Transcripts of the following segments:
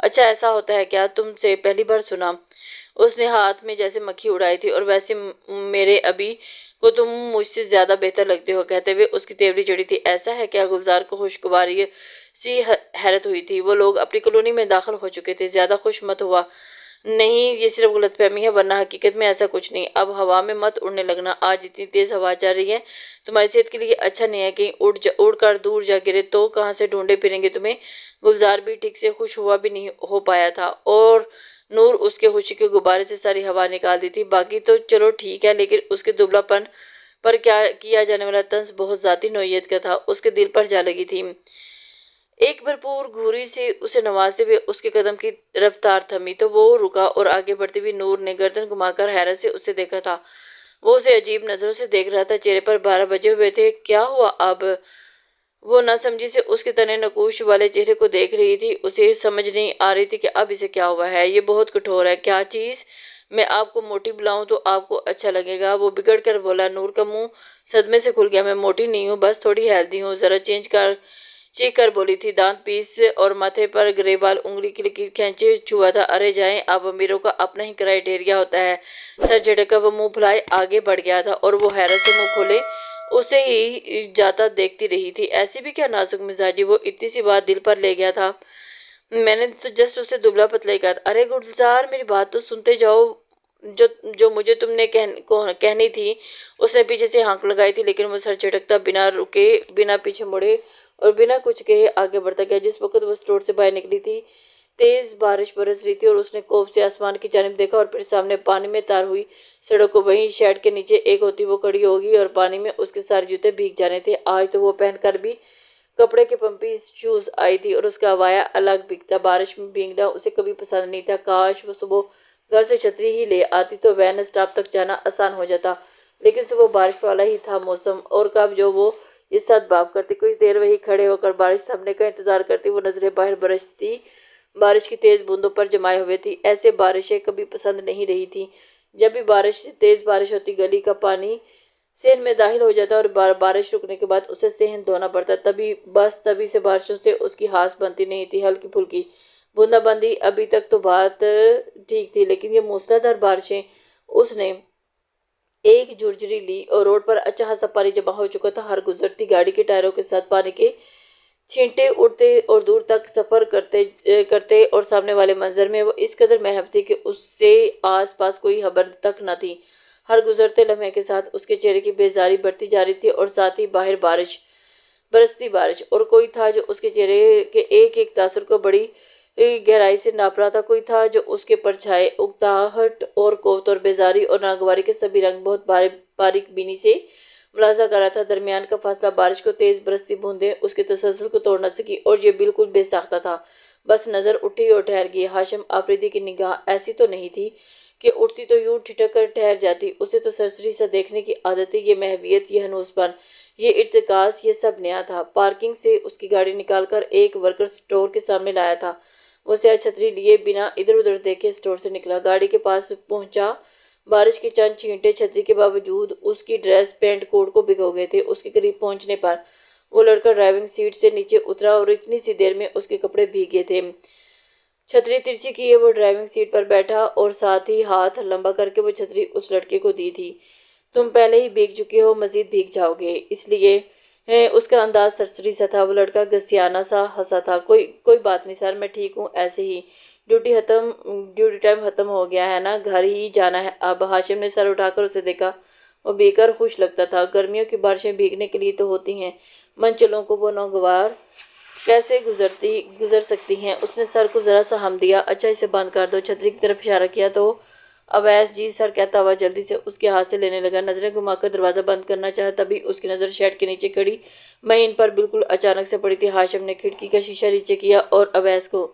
اچھا ایسا ہوتا ہے کیا؟ تم سے پہلی بار سنا۔ اس نے ہاتھ میں جیسے مکھی اڑائی تھی، اور ویسے میرے ابھی کو تم مجھ سے زیادہ بہتر لگتے ہو، کہتے ہوئے اس کی تیوری چڑھی تھی۔ ایسا ہے کیا؟ گلزار کو خوشگواری سی حیرت ہوئی تھی۔ وہ لوگ اپنی کالونی میں داخل ہو چکے تھے۔ زیادہ خوش مت ہوا۔ نہیں، یہ صرف غلط فہمی ہے، ورنہ حقیقت میں ایسا کچھ نہیں۔ اب ہوا میں مت اڑنے لگنا، آج اتنی تیز ہوا چل رہی ہے، تمہاری صحت کے لیے اچھا نہیں ہے، کہیں اڑ کر دور جا گرے تو کہاں سے ڈھونڈے پھریں گے تمہیں۔ گلزار بھی ٹھیک سے خوش ہوا بھی نہیں ہو پایا تھا، اور نور اس کے خوشی کے غبارے سے ساری ہوا نکال دی تھی۔ باقی تو چلو ٹھیک ہے، لیکن اس کے دبلا پن پر کیا جانے والا طنز بہت ذاتی نوعیت کا تھا، اس کے دل پر جا لگی تھی۔ ایک بھرپور گھوری سے اسے نوازتے ہوئے اس کے قدم کی رفتار تھمی تو وہ رکا، اور آگے بڑھتی ہوئی نور نے گردن گھما کر حیرت سے اسے دیکھا تھا۔ وہ اسے عجیب نظروں سے دیکھ رہا تھا، چہرے پر 12 بجے ہوئے تھے۔ کیا ہوا اب؟ وہ نہ سمجھی سے اس کے تنے نقوش والے چہرے کو دیکھ رہی تھی۔ اسے سمجھ نہیں آ رہی تھی کہ اب اسے کیا ہوا ہے۔ یہ بہت کٹھور ہے۔ کیا چیز؟ میں آپ کو موٹی بلاؤں تو آپ کو اچھا لگے گا؟ وہ بگڑ کر بولا۔ نور کا منہ صدمے سے کھل گیا۔ میں موٹی نہیں ہوں، بس تھوڑی ہیلدی ہوں، ذرا چیخ کر بولی تھی، دانت پیس اور ماتھے پر گرے بال انگلی کی لکیر کھینچے چھوا تھا۔ ارے جائیں، اب امیروں کا اپنا ہی کرائیٹیریا ہوتا ہے۔ سر جھٹک کر وہ منہ پھلائے آگے بڑھ گیا تھا، اور وہ حیرت سے منہ کھولے اسے ہی جاتا دیکھتی رہی تھی۔ ایسی بھی کیا نازک مزاجی! وہ اتنی سی بات دل پر لے گیا تھا۔ میں نے تو جسٹ اسے دبلا پتلا ہی کہا تھا۔ ارے گلزار، میری بات تو سنتے جاؤ، جو مجھے تم نے کہنی تھی۔ اس نے پیچھے سے ہانک لگائی تھی، لیکن وہ سر جھٹکتا بنا رکے، بنا پیچھے مڑے اور بنا کچھ کہے آگے بڑھتا گیا۔ جس وقت وہ اسٹور سے باہر نکلی تھی، تیز بارش برس رہی تھی، اور اس نے خوف سے آسمان کی جانب دیکھا، اور پھر سامنے پانی میں تار ہوئی سڑک کو وہیں شیڈ کے نیچے ایک ہوتی وہ کھڑی ہوگی، اور پانی میں اس کے سارے جوتے بھیگ جانے تھے۔ آج تو وہ پہن کر بھی کپڑے کے پمپی شوز آئی تھی، اور اس کا عبایا الگ بھیگتا۔ بارش میں بھیگنا اسے کبھی پسند نہیں تھا۔ کاش وہ صبح گھر سے چھتری ہی لے آتی تو وین اسٹاپ تک جانا آسان ہو جاتا، لیکن صبح بارش والا ہی تھا موسم، اور کب جو وہ اس ساتھ بھاگ کرتی۔ کچھ دیر وہی کھڑے ہو کر بارش تھمنے کا انتظار کرتی، وہ نظریں باہر برستی بارش کی تیز بوندوں پر جمائے ہوئے تھی۔ ایسے بارشیں کبھی پسند نہیں رہی تھی۔ جب بھی تیز بارش ہوتی، گلی کا پانی صحن میں داخل ہو جاتا، اور بارش رکنے کے بعد اسے صحن دھونا پڑتا۔ تبھی سے بارشوں سے اس کی ہاس بنتی نہیں تھی۔ ہلکی پھلکی بوندا باندی ابھی تک تو بات ٹھیک تھی، لیکن یہ موسلادھار بارشیں! اس نے ایک جھرجھری لی، اور روڈ پر اچھا خاصا پانی جمع ہو چکا تھا۔ ہر گزرتی گاڑی کے ٹائروں کے ساتھ پانی کے چھینٹے اڑتے اور دور تک سفر کرتے اور سامنے والے منظر میں وہ اس قدر محو تھی کہ اس سے آس پاس کوئی خبر تک نہ تھی۔ ہر گزرتے لمحے کے ساتھ اس کے چہرے کی بیزاری بڑھتی جا رہی تھی، اور ساتھ ہی باہر برستی بارش، اور کوئی تھا جو اس کے چہرے کے ایک ایک تاثر کو بڑی گہرائی سے ناپ رہا تھا۔ کوئی تھا جو اس کے پرچھائے، اکتاہٹ اور کوفت اور بیزاری اور ناگواری کے سبھی رنگ بہت باریک بینی سے ملاحظہ کر رہا تھا۔ درمیان کا فاصلہ بارش کو تیز برستی بوندیں اس کے تسلسل کو توڑ نہ سکی، اور یہ بالکل بے ساختہ تھا۔ بس نظر اٹھی اور ٹھہر گئی۔ ہاشم آفریدی کی نگاہ ایسی تو نہیں تھی کہ اٹھتی تو یوں ٹھٹک کر ٹھہر جاتی۔ اسے تو سرسری سا دیکھنے کی عادت تھی۔ یہ محویت، یہ ہنوز پن، یہ ارتکاز، یہ سب نیا تھا۔ پارکنگ سے اس کی گاڑی نکال کر ایک ورکر اسٹور کے سامنے لایا تھا۔ وہ سیاہ چھتری لیے بنا ادھر ادھر دیکھے اسٹور سے نکلا، گاڑی کے پاس پہنچا۔ بارش کے چند چھینٹے چھتری کے باوجود اس کی ڈریس پینٹ کوٹ کو بھگو گئے تھے۔ اس کے قریب پہنچنے پر وہ لڑکا ڈرائیونگ سیٹ سے نیچے اترا، اور اتنی سی دیر میں اس کے کپڑے بھیگ گئے تھے۔ چھتری ترچھی کیے وہ ڈرائیونگ سیٹ پر بیٹھا، اور ساتھ ہی ہاتھ لمبا کر کے وہ چھتری اس لڑکے کو دی تھی۔ تم پہلے ہی بھیگ چکے ہو، مزید بھیگ جاؤ گے، اس لیے اس کا انداز سرسری سا تھا۔ وہ لڑکا گھسیانا سا ہنسا تھا۔ کوئی بات نہیں سر، میں ٹھیک ہوں، ایسے ہی ڈیوٹی ٹائم ختم ہو گیا ہے نا، گھر ہی جانا ہے اب۔ ہاشم نے سر اٹھا کر اسے دیکھا۔ وہ بے کر خوش لگتا تھا۔ گرمیوں کی بارشیں بھیگنے کے لیے تو ہوتی ہیں، منچلوں کو وہ ناگوار کیسے گزر سکتی ہیں؟ اس نے سر کو ذرا سا ہم دیا۔ اچھا اسے بند کر دو، چھتری کی طرف اشارہ کیا تو اویس جی سر کہتا ہوا جلدی سے اس کے ہاتھ سے لینے لگا۔ نظریں گھما کر دروازہ بند کرنا چاہا، تبھی اس کی نظر شیڈ کے نیچے کھڑی مہین پر بالکل اچانک سے پڑی تھی۔ ہاشم نے کھڑکی کا شیشہ نیچے کیا، اور اویس کو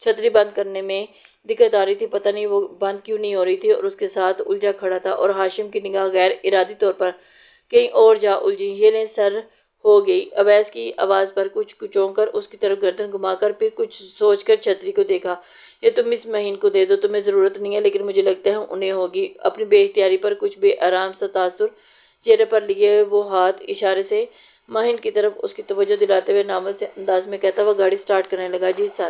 چھتری بند کرنے میں دقت آ رہی تھی، پتہ نہیں وہ بند کیوں نہیں ہو رہی تھی، اور اس کے ساتھ الجھا کھڑا تھا، اور ہاشم کی نگاہ غیر ارادی طور پر کہیں اور جا الجھی۔ یہ لیں سر، ہو گئی۔ اویس کی آواز پر کچھ چونک کر اس کی طرف گردن گھما کر پھر کچھ سوچ کر چھتری کو دیکھا۔ یہ تم اس مہین کو دے دو، تمہیں ضرورت نہیں ہے، لیکن مجھے لگتا ہے انہیں ہوگی۔ اپنی بے اختیاری پر کچھ بے آرام سا تاثر چہرے پر لیے وہ ہاتھ اشارے سے مہین کی طرف اس کی توجہ دلاتے ہوئے نارمل سے انداز میں کہتا ہوا گاڑی سٹارٹ کرنے لگا۔ جی سر۔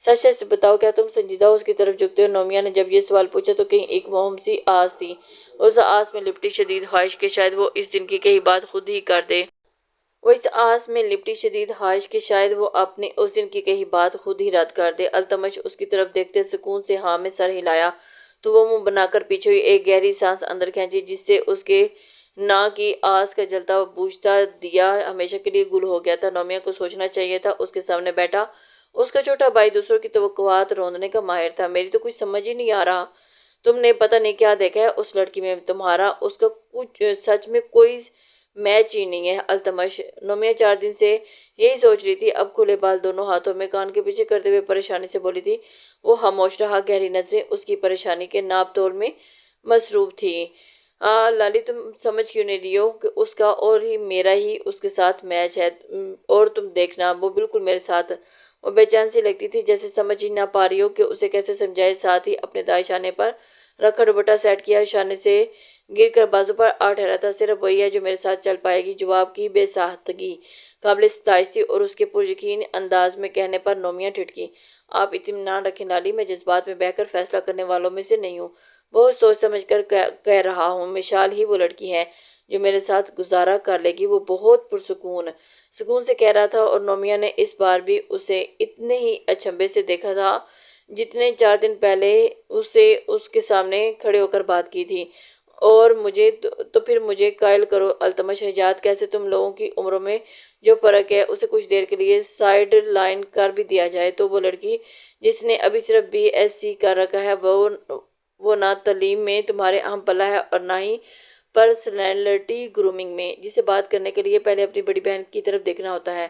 سچ سچ بتاؤ، کیا تم سنجیدہ ہو؟ اس کی طرف جھکتے ہوئے نومیہ نے جب یہ سوال پوچھا تو کہیں ایک موہم سی آس تھی، اس آس میں لپٹی شدید خواہش کہ شاید وہ اس دن کی کہی بات خود ہی کر دے۔ وہ اس آس میں لپٹی شدید خواہش کہ شاید وہ اپنے اس دن کی کہی بات خود ہی رد کر دے۔ التمش اس کی طرف دیکھتے سکون سے ہاں میں سر ہلایا تو وہ منہ بنا کر پیچھے ہوئی، ایک گہری سانس اندر کھینچی جس سے اس کے نا کی آس کا جلتا بوجھتا دیا ہمیشہ کے لیے گل ہو گیا تھا۔ نومیہ کو سوچنا چاہیے تھا، اس کے سامنے بیٹھا اس کا چھوٹا بھائی دوسروں کی توقعات روندنے کا ماہر تھا۔ میری تو کچھ سمجھ ہی نہیں آ رہا، تم نے پتہ نہیں کیا دیکھا ہے اس لڑکی میں، تمہارا اس کا کچھ سچ میں کوئی میچ ہی نہیں ہے التمش۔ نومیہ 4 دن سے یہی سوچ رہی تھی، اب کھلے بال دونوں ہاتھوں میں کان کے پیچھے کرتے ہوئے پریشانی سے بولی تھی۔ وہ خاموش رہا، گہری نظریں اس کی پریشانی کے ناپ تول میں مصروف تھی۔ لالی تم سمجھ کیوں نہیں رہی ہو کہ اس کا اور ہی میرا ہی اس کے ساتھ میچ ہے، اور تم دیکھنا وہ بالکل میرے ساتھ۔ وہ بے چین سی لگتی تھی، جیسے سمجھ ہی نہ پا رہی ہو کہ اسے کیسے سمجھائے۔ ساتھ ہی اپنے دائیں شانے پر رکھا دوپٹہ سیٹ کیا، شانے سے گر کر بازو پر آ ٹھہرا تھا۔ صرف وہی ہے جو میرے ساتھ چل پائے گی۔ جواب کی بے ساختگی قابل ستائش تھی اور اس کے پریقین انداز میں کہنے پر نومیہ ٹھٹکی۔ آپ اطمینان رکھیں لالی، میں جذبات میں بہہ کر فیصلہ کرنے والوں میں سے نہیں ہوں، بہت سوچ سمجھ کر کہہ رہا ہوں۔ مشال ہی وہ لڑکی ہے جو میرے ساتھ گزارا کر لے گی۔ وہ بہت سکون سے کہہ رہا تھا اور نومیہ نے اس بار بھی اسے اتنے ہی اچنبھے سے دیکھا تھا جتنے 4 دن پہلے اسے اس کے سامنے کھڑے ہو کر بات کی تھی۔ اور مجھے تو پھر مجھے قائل کرو التمش حجات، کیسے تم لوگوں کی عمروں میں جو فرق ہے اسے کچھ دیر کے لیے سائیڈ لائن کر بھی دیا جائے تو وہ لڑکی جس نے ابھی صرف BSc کر رکھا ہے وہ نہ تعلیم میں تمہارے ہم پلہ ہے اور نہ ہی پرسنالٹی گرومنگ میں، جسے بات کرنے کے لیے پہلے اپنی بڑی بہن کی طرف دیکھنا ہوتا ہے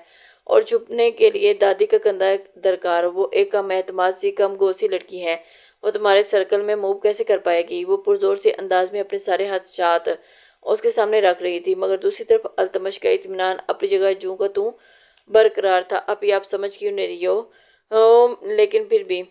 اور چھپنے کے لیے دادی کا کندھا درکار۔ وہ ایک کم اعتماد سی کم گو سی لڑکی ہے، وہ تمہارے سرکل میں موو کیسے کر پائے گی؟ وہ پرزور سے انداز میں اپنے سارے خدشات اس کے سامنے رکھ رہی تھی، مگر دوسری طرف التمش کا اطمینان اپنی جگہ جوں کا توں برقرار تھا۔ اب یہ آپ سمجھ کیوں نہیں رہی ہو؟ لیکن پھر بھی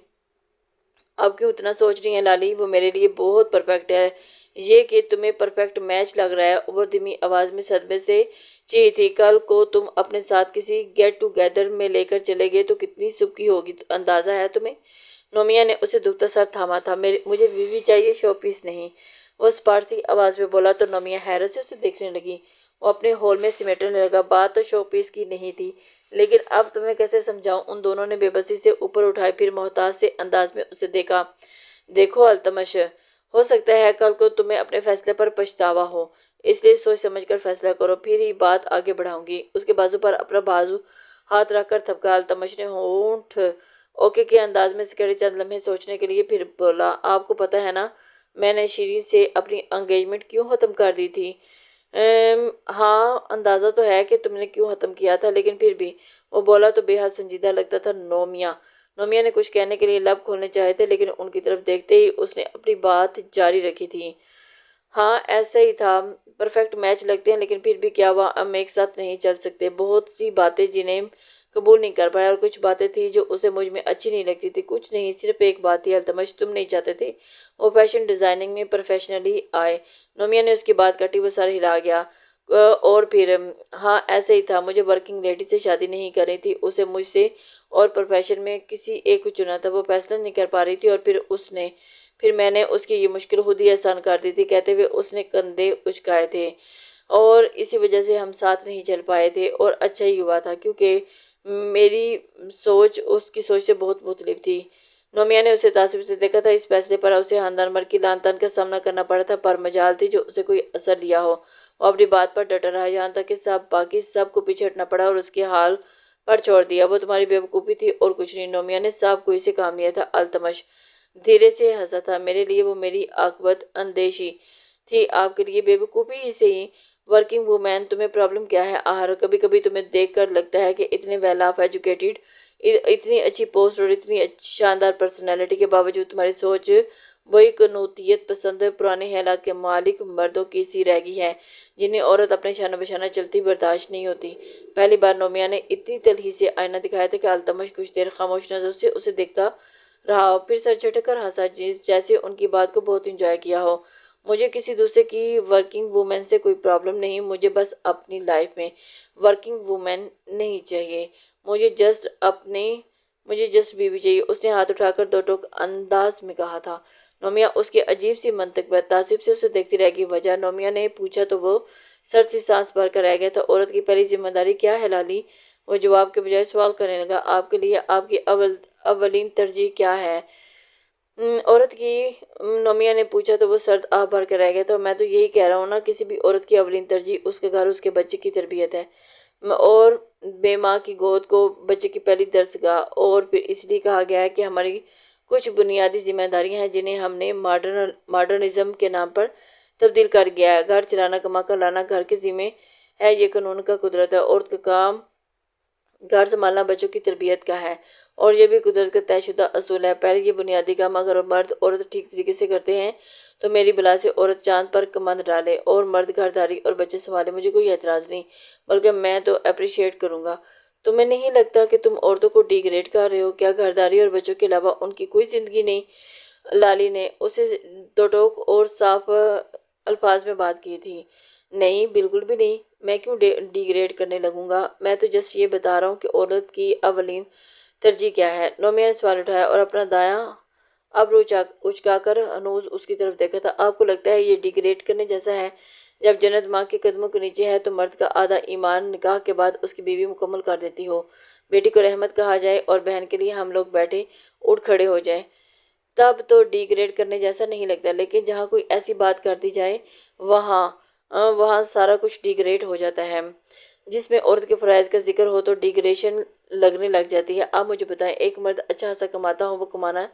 اب کیوں اتنا سوچ رہی ہیں لالی؟ وہ میرے لیے بہت پرفیکٹ ہے۔ یہ کہ تمہیں پرفیکٹ میچ لگ رہا ہے، وہ دھیمی آواز میں صدمے سے چیخی تھی۔ کل کو تم اپنے ساتھ کسی گیٹ ٹو گیدر میں لے کر چلے گئے تو کتنی سبکی ہوگی، اندازہ ہے تمہیں؟ نومیہ نے اسے دکھتا سر تھاما تھا۔ مجھے بیوی چاہیے، شو پیس نہیں، وہ سپارسی آواز میں بولا تو نومیہ حیرت سے اسے دیکھنے لگی۔ وہ اپنے ہول میں سمیٹنے لگا۔ بات تو شو پیس کی نہیں تھی، لیکن اب تمہیں کیسے سمجھاؤں؟ ان دونوں نے بے بسی سے اوپر اٹھائے، پھر محتاط سے انداز میں اسے دیکھا۔ دیکھو التمش، ہو سکتا ہے کل کو تمہیں اپنے فیصلے پر پچھتاوا ہو، اس لیے سوچ سمجھ کر فیصلہ کرو، پھر ہی بات آگے بڑھاؤں گی۔ اس کے بازو پر اپنا بازو ہاتھ رکھ کر تھپکا۔ التمش نے ہونٹ اوکے کے انداز میں سکڑے چند لمحے سوچنے کے لیے پھر بولا، آپ کو پتہ ہے نا میں نے شیریں سے اپنی انگیجمنٹ کیوں ختم کر دی تھی؟ ہاں اندازہ تو ہے کہ تم نے کیوں ختم کیا تھا، لیکن پھر بھی، وہ بولا تو بے حد سنجیدہ لگتا تھا۔ نومیہ نے کچھ کہنے کے لیے لب کھولنے چاہے تھے، لیکن ان کی طرف دیکھتے ہی اس نے اپنی بات جاری رکھی تھی۔ ہاں ایسا ہی تھا، پرفیکٹ میچ لگتے ہیں، لیکن پھر بھی کیا ہم ایک ساتھ نہیں چل سکتے؟ بہت سی باتیں جنہیں قبول نہیں کر پایا، اور کچھ باتیں تھیں جو اسے مجھ میں اچھی نہیں لگتی تھی۔ کچھ نہیں، صرف ایک بات تھی التمش، تم نہیں چاہتے تھے وہ فیشن ڈیزائننگ میں پروفیشنلی آئے۔ نومیہ نے اس کی بات کاٹی، وہ سر ہلا گیا۔ اور پھر ہاں ایسا ہی تھا، مجھے ورکنگ لیڈی سے شادی نہیں کرنی تھی، اسے مجھ سے اور پروفیشن میں کسی ایک کو چنا تھا۔ وہ فیصلہ نہیں کر پا رہی تھی، اور پھر میں نے اس کی یہ مشکل خود ہی آسان کر دی تھی۔ کہتے ہوئے اس نے کندھے اچکائے تھے، اور اسی وجہ سے ہم ساتھ نہیں چل پائے تھے، اور اچھا ہی ہوا تھا کیونکہ میری سوچ اس کی سوچ سے بہت مختلف تھی۔ نومیہ نے اسے تعصب سے دیکھا تھا۔ اس فیصلے پر اسے خاندان بھر کی لعن طعن کا سامنا کرنا پڑا تھا، پر مجال تھی جو اسے کوئی اثر لیا ہو۔ وہ اپنی بات پر ڈٹا رہا، یہاں تک کہ باقی سب کو پیچھے ہٹنا پڑا اور اس کے حال پر چھوڑ دیا۔ وہ تمہاری بے وقوفی تھی اور کچھ نہیں۔ نومیہ نے صاف کوئی سے کام لیا تھا۔ التمش دھیرے سے ہنسا تھا۔ میرے لیے وہ میری عاقبت اندیشی تھی، آپ کے لیے بے وقوفی ہی صحیح۔ ورکنگ وومین، تمہیں پرابلم کیا ہے آخر؟ کبھی کبھی تمہیں دیکھ کر لگتا ہے کہ اتنے ویل آف ایجوکیٹڈ، اتنی اچھی پوسٹ اور اتنی شاندار پرسنالٹی کے باوجود تمہاری سوچ وہی قنوعیت پسند پرانے خیالات کے مالک مردوں کی سی رہ گئی ہے جنہیں عورت اپنے شانہ بشانہ چلتی برداشت نہیں ہوتی۔ پہلی بار نومیہ نے اتنی تلخی سے آئینہ دکھایا تھا کہ التمش کچھ دیر خاموش نظروں سے اسے دیکھتا رہا، پھر سر جھٹک کر ہنسا جیسے ان کی بات کو بہت انجوائے کیا ہو۔ مجھے کسی دوسرے کی ورکنگ وومن سے کوئی پرابلم نہیں، مجھے بس اپنی لائف میں ورکنگ وومن نہیں چاہیے۔ مجھے جسٹ اپنے مجھے جسٹ بیوی چاہیے، اس نے ہاتھ اٹھا کر دو ٹوک انداز میں کہا تھا۔ نومیہ اس کی عجیب سی منطق پر تعجب سے اسے دیکھتی رہ گئی۔ وجہ نومیہ نے پوچھا تو وہ سر سے سانس بھر کر رہ گیا تھا۔ عورت کی پہلی ذمہ داری کیا ہے لالی؟ وہ جواب کے بجائے سوال کرنے لگا۔ آپ کے لیے آپ کی اولین ترجیح کیا ہے؟ عورت کی نومیہ نے پوچھا تو وہ سرد آہ بھر کر رہ گیا تھا۔ میں تو یہی کہہ رہا ہوں نا، کسی بھی عورت کی اولین ترجیح اس کے گھر، اس کے بچے کی تربیت ہے، اور بے ماں کی گود کو بچے کی پہلی درسگاہ۔ اور پھر اس لیے کہا گیا ہے کہ ہماری کچھ بنیادی ذمہ داریاں ہیں جنہیں ہم نے ماڈرنزم کے نام پر تبدیل کر گیا ہے۔ گھر چلانا، کما کر لانا گھر کے ذمہ ہے، یہ قانون کا قدرت ہے۔ عورت کا کام گھر سنبھالنا بچوں کی تربیت کا ہے، اور یہ بھی قدرت کا طے شدہ اصول ہے۔ پہلے یہ بنیادی کام اگر مرد عورت ٹھیک طریقے سے کرتے ہیں تو میری بلا سے عورت چاند پر کمند ڈالے اور مرد گھرداری اور بچے سنبھالے، مجھے کوئی اعتراض نہیں، بلکہ میں تو اپریشیٹ کروں گا۔ تمہیں نہیں لگتا کہ تم عورتوں کو ڈی گریڈ کر رہے ہو؟ کیا گھرداری اور بچوں کے علاوہ ان کی کوئی زندگی نہیں؟ لالی نے اسے دو ٹوک اور صاف الفاظ میں بات کی تھی۔ نہیں، بالکل بھی نہیں، میں کیوں ڈی گریڈ کرنے لگوں گا؟ میں تو جسٹ یہ بتا رہا ہوں کہ عورت کی اولین ترجیح کیا ہے۔ نومیہ نے سوال اٹھایا اور اپنا دایاں ابرو اچکا کر ہنوز اس کی طرف دیکھا تھا۔ آپ کو لگتا ہے یہ ڈی گریڈ کرنے جیسا ہے؟ جب جنت ماں کے قدموں کے نیچے ہے تو مرد کا آدھا ایمان نکاح کے بعد اس کی بیوی مکمل کر دیتی ہو، بیٹی کو رحمت کہا جائے اور بہن کے لیے ہم لوگ بیٹھے اٹھ کھڑے ہو جائیں، تب تو ڈی گریڈ کرنے جیسا نہیں لگتا۔ لیکن جہاں کوئی ایسی بات کر دی جائے وہاں سارا کچھ ڈی گریڈ ہو جاتا ہے۔ جس میں عورت کے فرائض کا ذکر ہو تو ڈیگریشن لگنے لگ جاتی ہے۔ آپ مجھے بتائیں، ایک مرد اچھا خاصا کماتا ہو، وہ کمانا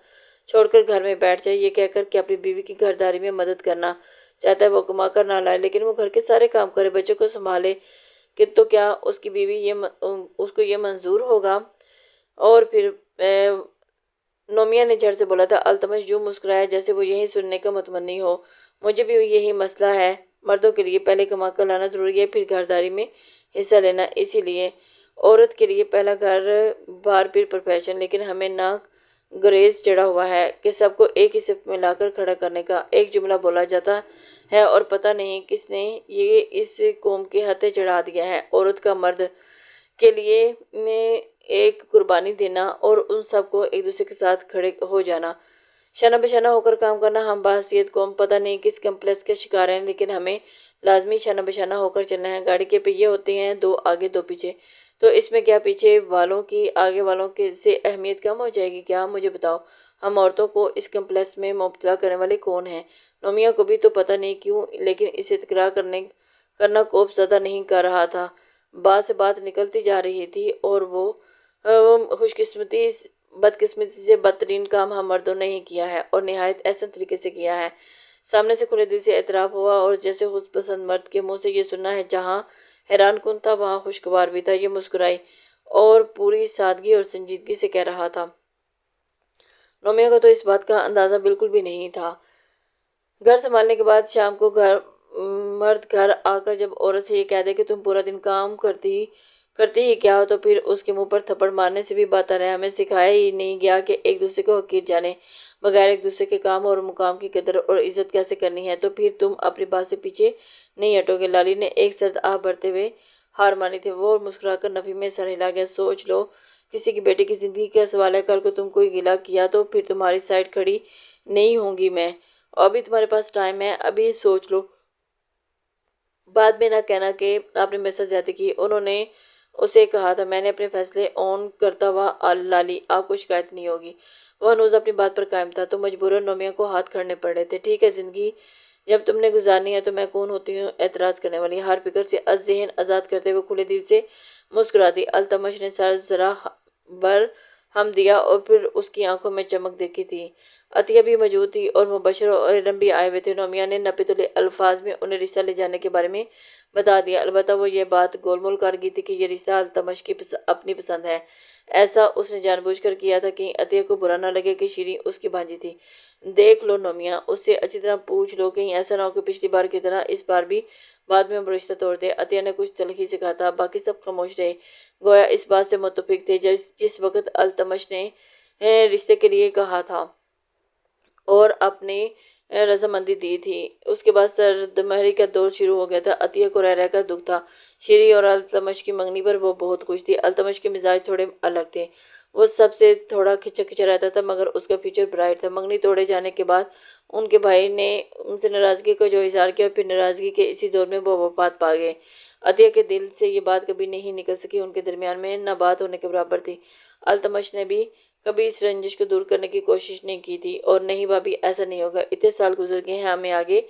چھوڑ کر گھر میں بیٹھ جائے یہ کہہ کر کہ اپنی بیوی کی گھرداری میں مدد کرنا چاہتا ہے، وہ کما کر نہ لائے لیکن وہ گھر کے سارے کام کرے، بچوں کو سنبھالے، کہ تو کیا اس کی بیوی اس کو یہ منظور ہوگا؟ اور پھر نومیہ نے جھٹ سے بولا تھا۔ التمش یوں مسکرایا جیسے وہ یہی سننے کا متمنی ہو۔ مجھے بھی یہی مسئلہ ہے، مردوں کے لیے پہلے کما کر لانا ضروری ہے، پھر گھرداری میں حصہ لینا۔ اسی لیے عورت کے لیے پہلا گھر بار پھر پروفیشن، لیکن ہمیں نہ گریز چڑھا ہوا ہے کہ سب کو ایک ہی صف میں لا کر کھڑا کرنے کا۔ ایک جملہ بولا جاتا ہے اور پتہ نہیں کس نے یہ اس قوم کے ہتھے چڑھا دیا ہے، عورت کا مرد کے لیے ایک قربانی دینا اور ان سب کو ایک دوسرے کے ساتھ کھڑے ہو جانا، شانہ بشانہ ہو کر کام کرنا۔ ہم بحیثیت قوم پتہ نہیں کس کمپلیکس کے شکار ہیں، لیکن ہمیں لازمی شانہ بشانہ ہو کر چلنا ہے۔ گاڑی کے پہیے ہوتے ہیں، دو آگے دو پیچھے، تو اس میں کیا پیچھے والوں کی آگے والوں سے اہمیت کم ہو جائے گی کیا؟ مجھے بتاؤ، ہم عورتوں کو اس کمپلیکس میں مبتلا کرنے والے کون ہیں؟ نومیہ کو بھی تو پتہ نہیں کیوں، لیکن اسے تکرار کرنا کوف زدہ نہیں کر رہا تھا۔ بات سے بات نکلتی جا رہی تھی اور وہ بدقسمتی سے بدترین کام ہم مردوں نے ہی کیا ہے، اور نہایت احسن طریقے سے کیا ہے۔ سامنے سے کھلے دل سے اعتراف ہوا، اور جیسے خود پسند مرد کے منہ سے یہ سننا ہے، جہاں حیران کن تھا وہاں خوشگوار بھی تھا۔ یہ مسکرائی اور پوری سادگی اور سنجیدگی سے کہہ رہا تھا۔ نومیہ کو تو اس بات کا اندازہ بالکل بھی نہیں تھا۔ گھر سنبھالنے کے بعد شام کو مرد گھر آ کر جب عورت سے یہ کہہ دے کہ تم پورا دن کام کرتی ہی کیا ہو، تو پھر اس کے منہ پر تھپڑ مارنے سے بھی بہتر ہے۔ ہمیں سکھایا ہی نہیں گیا کہ ایک دوسرے کو حقیر جانے بغیر ایک دوسرے کے کام اور مقام کی قدر اور عزت کیسے کرنی ہے۔ تو پھر تم اپنی بات سے پیچھے نہیں ہٹو گے؟ لالی نے ایک سرد آہ بھرتے ہوئے ہار مانی تھی۔ وہ مسکرا کر نفی میں سر ہلا گیا۔ سوچ لو، کسی کی بیٹی کی زندگی کا سوال ہے، کل کو تم کوئی گلہ کیا تو پھر تمہاری سائڈ کھڑی نہیں ہوں گی میں۔ ابھی تمہارے پاس ٹائم ہے، ابھی سوچ لو، بعد میں نہ کہنا کہ آپ نے میرے ساتھ زیادتی کی۔ انہوں نے اسے کہا تھا، میں نے اپنے فیصلے اون کرتا ہوا لالی، آپ کو شکایت نہیں ہوگی۔ وہ ہنوز اپنی بات پر قائم تھا، تو مجبوراً نومیہ کو ہاتھ کھڑنے پڑ رہے تھے۔ ٹھیک ہے، زندگی جب تم نے گزارنی ہے تو میں کون ہوتی ہوں اعتراض کرنے والی؟ ہر فکر سے ذہن آزاد کرتے ہوئے کھلے دل سے مسکرا دی۔ التمش نے سر ذرا بر ہم دیا اور پھر اس کی آنکھوں میں چمک دیکھی تھی۔ عطیہ بھی موجود تھی اور مبشر اور ارم بھی آئے ہوئے تھے۔ نومیہ نے نپے تلے الفاظ میں انہیں رشتہ لے جانے کے بارے میں بتا دیا، البتہ وہ یہ بات گول مول کر گئی تھی کہ یہ رشتہ التمش کی اپنی پسند ہے۔ ایسا اس نے جان بوجھ کر کیا تھا کہ عطیہ کو برا نہ لگے کہ شیریں اس کی بھانجی تھی۔ دیکھ لو نومیہ، اس سے اچھی طرح پوچھ لو، کہیں ایسا نہ ہو کہ پچھلی بار کی طرح اس بار بھی بعد میں ہم رشتہ توڑ دیں۔ عطیہ نے کچھ تلخی سے کہا تھا۔ باقی سب خاموش رہے، گویا اس بات سے متفق تھے جس وقت التمش نے رشتے کے لیے کہا تھا اور اپنی رضامندی دی تھی۔ اس کے بعد سرد مہری کا دور شروع ہو گیا تھا۔ عطیہ کو رہ رہ کر دکھ تھا۔ شیریں اور التمش کی منگنی پر وہ بہت خوش تھی۔ التمش کے مزاج تھوڑے الگ تھے، وہ سب سے تھوڑا کھچا کھچا رہتا تھا مگر اس کا فیوچر برائٹ تھا۔ منگنی توڑے جانے کے بعد ان کے بھائی نے ان سے ناراضگی کا جو اظہار کیا، پھر ناراضگی کے اسی دور میں وہ وفات پا گئے۔ عطیہ کے دل سے یہ بات کبھی نہیں نکل سکی، ان کے درمیان میں نہ بات ہونے کے برابر تھی۔ التمش نے بھی کبھی اس رنجش کو دور کرنے کی کوشش نہیں کی تھی، اور نہیں بھابی، ایسا نہیں ہوگا، اتنے سال گزر گئے ہیں، ہمیں آگے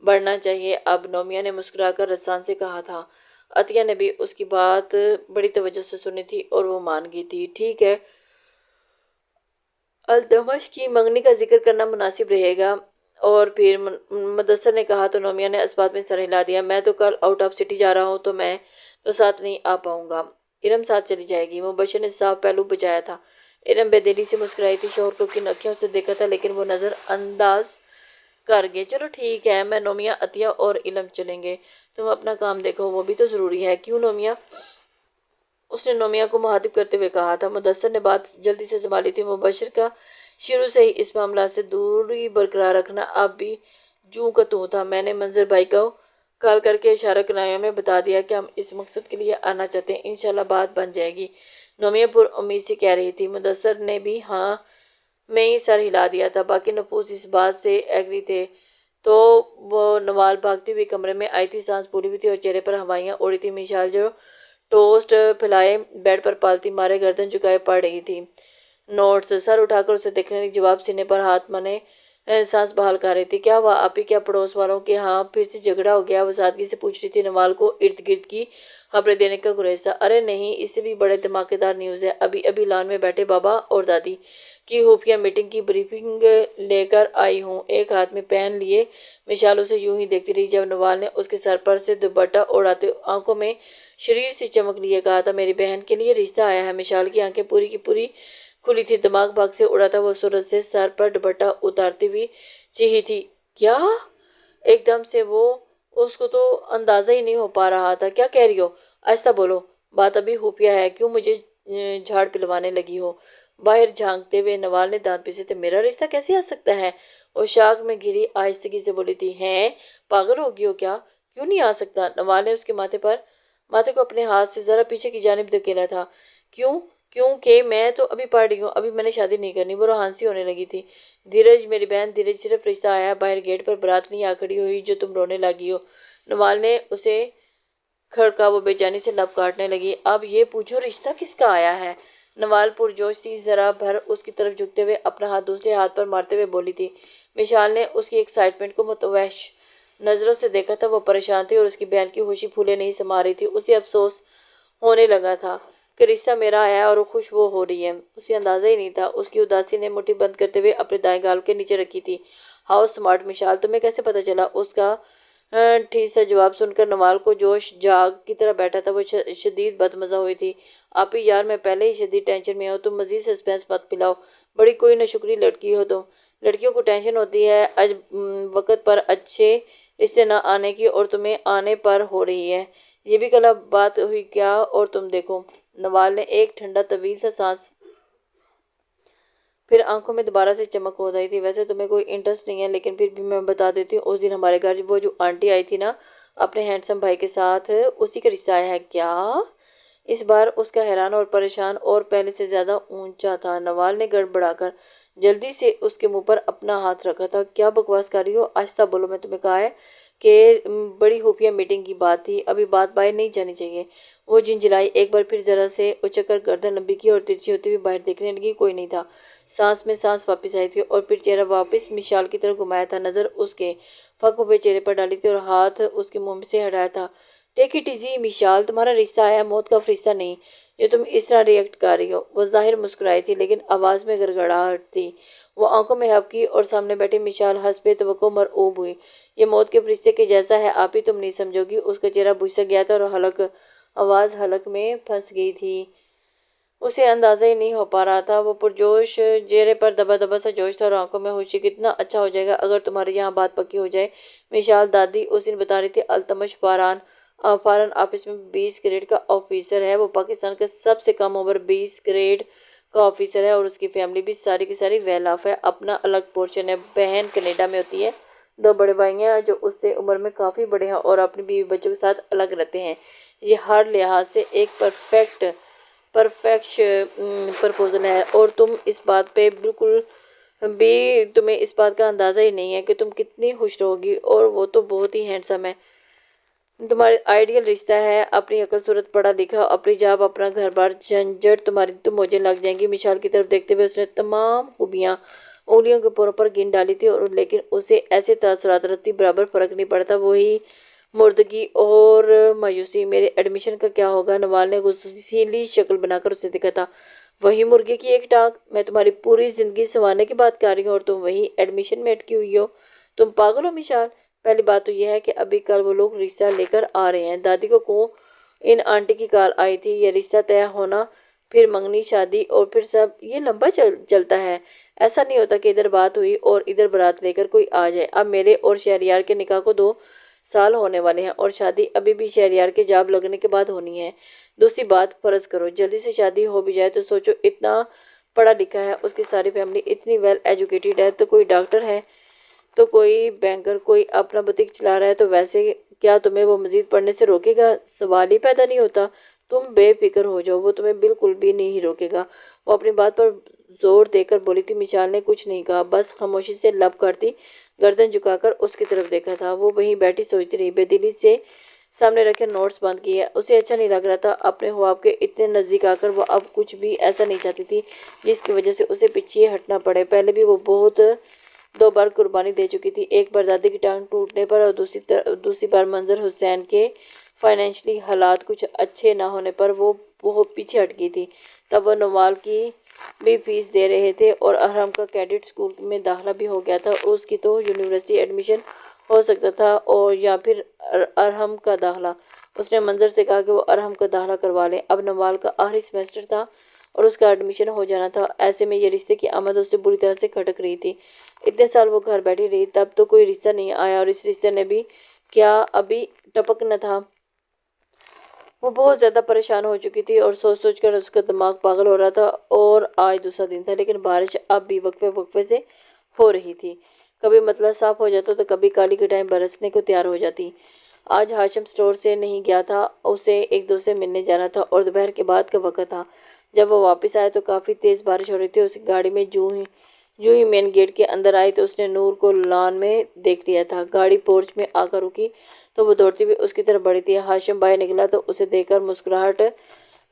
بڑھنا چاہیے اب، نومیہ نے مسکرا کر رسان سے کہا تھا۔ عطیہ نے بھی اس کی بات بڑی توجہ سے سنی تھی اور وہ مان گئی تھی۔ ٹھیک ہے، التمش کی منگنی کا ذکر کرنا مناسب رہے گا۔ اور پھر مدثر نے کہا تو نومیہ نے اس بات میں سر ہلا دیا۔ میں تو کل آؤٹ آف سٹی جا رہا ہوں، تو میں تو ساتھ نہیں آ پاؤں گا۔ ارم ساتھ چلی جائے گی، مبشر نے صاف پہلو بچایا تھا۔ ارم بے دلی سے مسکرائی تھی، شوہر کو کن اکھیوں سے دیکھا تھا لیکن وہ نظر انداز کر گئے۔ چلو ٹھیک ہے، میں، نومیہ، عطیہ اور علم چلیں گے، تم اپنا کام دیکھو، وہ بھی تو ضروری ہے۔ کیوں نومیہ؟ اس نے نومیہ کو مخاطب کرتے ہوئے کہا تھا۔ مدثر نے بات جلدی سے سنبھالی تھی۔ مبشر کا شروع سے ہی اس معاملہ سے دوری برقرار رکھنا اب بھی جوں کا توں تھا۔ میں نے منظر بھائی کو کال کر کے اشارہ کنایوں میں بتا دیا کہ ہم اس مقصد کے لیے آنا چاہتے ہیں، انشاءاللہ بات بن جائے گی، نومیہ پر امید سے کہہ رہی تھی۔ مدثر نے بھی ہاں میں ہی سر ہلا دیا تھا۔ باقی نفوس اس بات سے ایگری تھے۔ تو وہ نوال بھاگتی ہوئی کمرے میں آئی تھی، سانس پھولی ہوئی تھی اور چہرے پر ہوائیاں اڑی تھی۔ مشال جو ٹوسٹ پھیلائے بیڈ پر پالتی مارے گردن جھکائے پڑ رہی تھی۔ نوٹس سر اٹھا کر اسے دیکھنے لگی، جواب سینے پر ہاتھ منے سانس بحال کر رہی تھی۔ کیا ہوا آپی؟ کیا پڑوس والوں کے ہاں پھر سے جھگڑا ہو گیا؟ وہ سادگی سے پوچھ رہی تھی۔ نوال کو ارد گرد کی خبریں دینے کا گریز تھا۔ ارے نہیں، اس سے بھی بڑے دھماکے دار نیوز ہے۔ ابھی لان میں بیٹھے بابا اور دادی کی خفیہ میٹنگ کی بریفنگ لے کر آئی ہوں۔ ایک ہاتھ میں پین لیے مشال اسے یوں ہی دیکھتی رہی جب نوال نے اس کے سر پر سے دوپٹہ اڑاتے آنکھوں میں شریر سی چمک لیے کہا تھا، میری بہن کے لیے رشتہ آیا ہے۔ مشال کی آنکھیں پوری کی پوری کھلی تھی، دماغ بھاگ سے اڑا تھا، وہ سورج سے سر پر دوپٹہ اتارتی ہوئی چیخی تھی، کیا؟ ایک دم سے وہ اس کو تو اندازہ ہی نہیں ہو پا رہا تھا۔ کیا کہہ رہی ہو؟ آہستہ بولو، بات ابھی خفیہ ہے، کیوں مجھے جھاڑ پلوانے لگی ہو؟ باہر جھانکتے ہوئے نوال نے دانت پیسے تھے، میرا رشتہ کیسے آ سکتا ہے؟ وہ شاک میں گھری آہستگی سے بولی تھی، ہیں پاگل ہوگی ہو کیا؟ کیوں نہیں آ سکتا؟ نوال نے اس کے ماتھے کو اپنے ہاتھ سے ذرا پیچھے کی جانب دھکیلا تھا۔ کیونکہ میں تو ابھی پڑھ رہی ہوں، ابھی میں نے شادی نہیں کرنی۔ وہ روحان سی ہونے لگی تھی۔ دھیرج میری بہن دھیرج، صرف رشتہ آیا ہے، باہر گیٹ پر برات نہیں آ کھڑی ہوئی جو تم رونے لگی ہو۔ نوال نے اسے کھڑکا، وہ بے چینی سے لب کاٹنے لگی۔ اب یہ پوچھو رشتہ کس کا آیا ہے؟ نوال پرجوش سی ذرا بھر اس کی طرف جھکتے ہوئے اپنا ہاتھ دوسرے ہاتھ پر مارتے ہوئے بولی تھی۔ مشال نے اس کی ایکسائٹمنٹ کو متوحش نظروں سے دیکھا تھا، وہ پریشان تھی اور اس کی بہن کی خوشی پھولے نہیں سما رہی تھی۔ اسے افسوس ہونے لگا تھا کہ رشتہ میرا آیا ہے اور خوش وہ ہو رہی ہے، اسے اندازہ ہی نہیں تھا۔ اس کی اداسی نے مٹھی بند کرتے ہوئے اپنے دائیں گال کے نیچے رکھی تھی۔ ہاؤ سمارٹ مشال، تمہیں کیسے پتا چلا؟ اس کا ٹھیک سا جواب سن کر نوال کو جوش جاگ کی طرح بیٹھا تھا، وہ شدید بدمزہ ہوئی تھی۔ آپی یار، میں پہلے ہی شدید ٹینشن میں ہوں، تم مزید سسپینس مت پلاؤ، بڑی کوئی نشکری لڑکی ہو تم۔ لڑکیوں کو ٹینشن ہوتی ہے وقت پر اچھے رشتے نہ آنے کی، اور تمہیں آنے پر ہو رہی ہے۔ یہ بھی کل بات ہوئی کیا؟ اور تم دیکھو۔ نوال نے ایک ٹھنڈا طویل سا سانس پھر آنکھوں میں دوبارہ سے چمک ہو رہی تھی۔ ویسے تمہیں کوئی انٹرسٹ نہیں ہے، لیکن پھر بھی میں بتا دیتی ہوں، اس دن ہمارے گھر وہ جو آنٹی آئی تھی نا اپنے ہینڈسم بھائی کے ساتھ، اسی کا رشتہ آیا ہے۔ کیا؟ اس بار اس کا حیران اور پریشان اور پہلے سے زیادہ اونچا تھا۔ نوال نے گڑبڑا کر جلدی سے اس کے منہ پر اپنا ہاتھ رکھا تھا۔ کیا بکواس کر رہی ہو؟ آہستہ بولو، میں تمہیں کہا ہے کہ بڑی خفیہ میٹنگ کی بات تھی، ابھی بات باہر نہیں جانی چاہیے۔ وہ جھنجھلائی، ایک بار پھر ذرا سے اچک کر گردن لمبی کی اور ترچھی ہوتے ہوئے باہر دیکھنے لگی۔ کوئی نہیں تھا۔ سانس میں سانس واپس آئی تھی اور پھر چہرہ واپس مشال کی طرف گھمایا تھا، نظر اس کے پھک ہوئے چہرے پر ڈالی تھی اور ہاتھ اس کے منہ سے ہٹایا تھا۔ ٹیک اٹ ایزی مشال، تمہارا رشتہ آیا، موت کا فرشتہ نہیں جو تم اس طرح ری ایکٹ کر رہی ہو۔ وہ ظاہر مسکرائی تھی لیکن آواز میں گڑگڑاہٹ تھی۔ وہ آنکھوں میں ہبکی اور سامنے بیٹھی مشال حسب توقع مرعوب ہوئی۔ یہ موت کے فرشتے کے جیسا ہے آپی، تم نہیں سمجھو گی۔ اس کا چہرہ بجھ سا گیا تھا اور آواز حلق میں پھنس گئی تھی۔ اسے اندازہ ہی نہیں ہو پا رہا تھا۔ وہ پرجوش چہرے پر دبا دبا سا جوش تھا اور آنکھوں میں خوشی۔ کتنا اچھا ہو جائے گا اگر تمہارے یہاں بات پکی ہو جائے مشال، دادی اس دن بتا رہی تھی التمش فارن آفس میں 20 گریڈ کا آفیسر ہے۔ وہ پاکستان کا سب سے کم عمر 20 گریڈ کا آفیسر ہے اور اس کی فیملی بھی ساری کی ساری ویل آف ہے۔ اپنا الگ پورشن ہے، بہن کینیڈا میں ہوتی ہے، 2 بڑے بھائی ہیں جو اس سے عمر میں کافی بڑے ہیں اور اپنی بیوی بچوں کے ساتھ الگ رہتے ہیں۔ یہ ہر لحاظ سے ایک پرفیکٹ پرفیکٹ پرپوزل ہے، اور تم اس بات پہ بالکل بھی تمہیں اس بات کا اندازہ ہی نہیں ہے کہ تم کتنی خوش رہو گی، اور وہ تو بہت ہی ہینڈسم ہے۔ تمہارا آئیڈیل رشتہ ہے، اپنی عقل صورت پڑھا لکھا، اپنی جاب، اپنا گھر بار، جھنجھٹ تمہاری تو موجیں لگ جائیں گی۔ مشال کی طرف دیکھتے ہوئے اس نے تمام خوبیاں انگلیوں کے پوروں پر گن ڈالی تھی، اور لیکن اسے ایسے تاثرات رتی برابر فرق نہیں پڑتا، وہی مردگی اور مایوسی۔ میرے ایڈمیشن کا کیا ہوگا؟ نوال نے غصیلی شکل بنا کر اسے دیکھا تھا۔ وہی مرغے کی ایک ٹانگ، میں تمہاری پوری زندگی سنوارنے کی بات کر رہی ہوں، اور تم وہی ایڈمیشن میں اٹکی ہوئی ہو۔ تم پاگل ہو مشال؟ پہلی بات تو یہ ہے کہ ابھی کل وہ لوگ رشتہ لے کر آ رہے ہیں۔ دادی کو ان آنٹی کی کال آئی تھی، یہ رشتہ طے ہونا، پھر منگنی، شادی، اور پھر سب یہ لمبا چلتا ہے۔ ایسا نہیں ہوتا کہ ادھر بات ہوئی اور ادھر بارات لے کر کوئی آ جائے۔ اب میرے اور شہریار کے نکاح کو 2 سال ہونے والے ہیں، اور شادی ابھی بھی شہریار کے جاب لگنے کے بعد ہونی ہے۔ دوسری بات، فرض کرو جلدی سے شادی ہو بھی جائے تو سوچو، اتنا پڑھا لکھا ہے، اس کی ساری فیملی اتنی ویل ایجوکیٹڈ ہے، تو کوئی ڈاکٹر ہے، تو کوئی بینکر، کوئی اپنا بوتیک چلا رہا ہے، تو ویسے کیا تمہیں وہ مزید پڑھنے سے روکے گا؟ سوال ہی پیدا نہیں ہوتا۔ تم بے فکر ہو جاؤ، وہ تمہیں بالکل بھی نہیں روکے گا۔ وہ اپنی بات پر زور دے کر بولی تھی۔ مشال نے کچھ نہیں کہا، بس خاموشی سے لب کاٹتی گردن جھکا کر اس کی طرف دیکھا تھا۔ وہ وہیں بیٹھی سوچتی رہی، بے دلی سے سامنے رکھے نوٹس بند کیے۔ اسے اچھا نہیں لگ رہا تھا اپنے خواب کے اتنے نزدیک آ کر۔ وہ اب کچھ بھی ایسا نہیں چاہتی تھی جس کی وجہ سے اسے پیچھے ہٹنا پڑے۔ پہلے بھی وہ بہت 2 بار قربانی دے چکی تھی، ایک بار دادی کی ٹانگ ٹوٹنے پر، اور دوسری بار منظر حسین کے فائنینشلی حالات کچھ اچھے نہ ہونے پر۔ وہ بہت پیچھے ہٹ گئی تھی۔ تب وہ نوال کی بھی فیس دے رہے تھے، اور ارحم کا کیڈٹ اسکول میں داخلہ بھی ہو گیا تھا۔ اس کی تو یونیورسٹی ایڈمیشن ہو سکتا تھا، اور یا پھر ارحم کا داخلہ۔ اس نے منظر سے کہا کہ وہ ارحم کا داخلہ کروا لیں۔ اب نوال کا آخری سیمسٹر تھا اور اس کا ایڈمیشن ہو جانا تھا۔ ایسے میں یہ رشتے کی آمد اسے بری طرح سے کھٹک رہی تھی۔ اتنے سال وہ گھر بیٹھی رہی، تب تو کوئی رشتہ نہیں آیا، اور اس رشتے نے بھی کیا ابھی ٹپک نہ تھا۔ وہ بہت زیادہ پریشان ہو چکی تھی، اور سوچ سوچ کر اس کا دماغ پاگل ہو رہا تھا۔ اور آج دوسرا دن تھا، لیکن بارش اب بھی وقفے وقفے سے ہو رہی تھی۔ کبھی مطلع صاف ہو جاتا تو کبھی کالی گھٹائیں برسنے کو تیار ہو جاتی۔ آج ہاشم اسٹور سے نہیں گیا تھا، اسے ایک دوست سے ملنے جانا تھا، اور دوپہر کے بعد کا وقت تھا۔ جب وہ واپس آیا تو کافی تیز بارش ہو رہی تھی۔ اس کی گاڑی میں جو ہی مین گیٹ کے اندر آئی تو اس نے نور کو لان میں دیکھ لیا تھا۔ گاڑی پورچ میں آ کر رکی تو وہ دوڑتی ہوئی اس کی طرف بڑھی تھی۔ ہاشم باہر نکلا تو اسے دیکھ کر مسکراہٹ